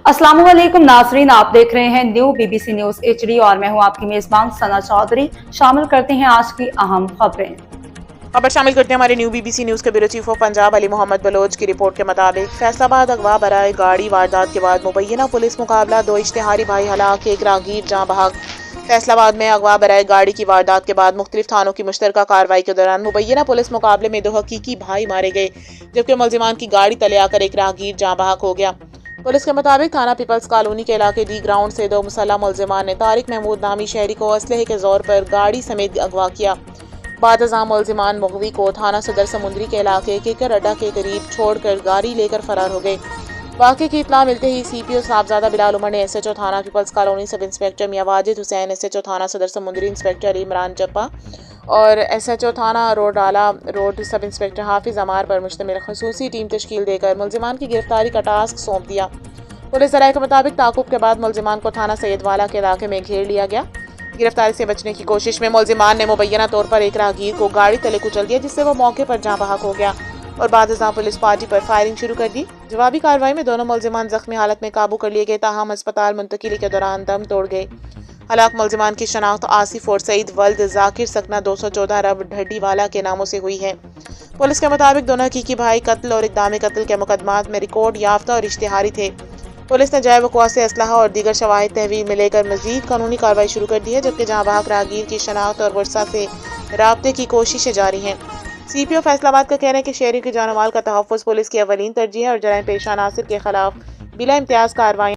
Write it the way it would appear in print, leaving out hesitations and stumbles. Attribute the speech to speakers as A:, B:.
A: अस्सलाम वालेकुम नाजरीन, आप देख रहे हैं न्यू बीबीसी न्यूज एचडी और मैं हूं आपकी मेजबान सना चौधरी। शामिल करते हैं आज की अहम खबरें।
B: खबर शामिल करते हैं हमारे न्यू बीबीसी न्यूज के bureau chief of Punjab Ali Mohammad Baloch की रिपोर्ट के मुताबिक फैसलाबाद अगवा बराए गाड़ी वारदात के बाद मुबैना पुलिस मुकाबला, 2 इश्तिहारी भाई हलाक, 1 राहगीर जाँ बहक। फैसलाबाद में अगवा बराए गाड़ी की वारदात के बाद मुख्तलिफ थानों की मुश्तरका कार्रवाई के दौरान मुबैना पुलिस मुकाबले में 2 हकीकी भाई मारे गए, जबकि मुलजिमान की गाड़ी तले आकर 1 राहगीर जाँ बहक हो गया। पुलिस के मुताबिक थाना पीपल्स कॉलोनी के इलाके डी ग्राउंड से 2 मुसल्लह मुलजिमान ने तारिक महमूद नामी शहरी को असलहे के जोर पर गाड़ी समेत अगवा किया। बाद अज़ां मुलजिमान मुगवी को थाना सदर समुंदरी के इलाके केकर अड्डा के करीब छोड़कर गाड़ी लेकर फरार हो गए। वाक़े की इत्तला मिलते ही सीपीओ साहबजादा बिलाल उमर ने एसएचओ थाना पीपल्स कॉलोनी सब इंस्पेक्टर मियां वाजिद हुसैन, एसएचओ थाना सदर समुंदरी इंस्पेक्टर इमरान जप्पा और एसएचओ थाना रोड आला रोड सब इंस्पेक्टर हाफिज अमार पर मुश्तमिल खसूसी टीम तश्कील देकर मुलजिमान की गिरफ्तारी का टास्क सौंप दिया। पुलिस ज़राए के मुताबिक ताक़ुब के बाद मुलजिमान को थाना सैयदवाला के इलाके में घेर लिया गया। गिरफ्तारी से बचने की कोशिश में मुलजिमान ने मुबैना तौर पर 1 राहगीर को गाड़ी तले कुचल दिया, जिससे वो मौके पर जाँ बहक हो गया और बाद अज़ां पुलिस पार्टी पर फायरिंग शुरू कर दी। जवाबी कार्रवाई में दोनों मुलजिमान जख्मी हालत में काबू कर लिए गए, ताहम अस्पताल मुंतकिली के दौरान दम तोड़ गए। हलाक मुलजिमान की शनाख्त आसिफ और सईद वल्द जाकिर सकना 214 रब ढड्डीवाला के नामों से हुई है। पुलिस के मुताबिक दोनों हकीकी भाई कत्ल और इक़दाम कत्ल के मुकदमात में रिकॉर्ड याफ्ता और इश्तिहारी थे। पुलिस ने जाए वक़्वा से असलहा और दीगर शवाहिद तहवील में लेकर मजीद कानूनी कार्रवाई शुरू कर दी है, जबकि जाँ बहक राहगीर की शनाख्त और वर्षा से राब्ते की कोशिशें जारी हैं। सीपीओ फैसलाबाद का कहना है कि शहरी की जान माल का तहफ़्फ़ुज़ पुलिस की अवलीन तरजीह है और जराइम पेशा नासिर के खिलाफ बिला इम्तियाज़ कार्रवाई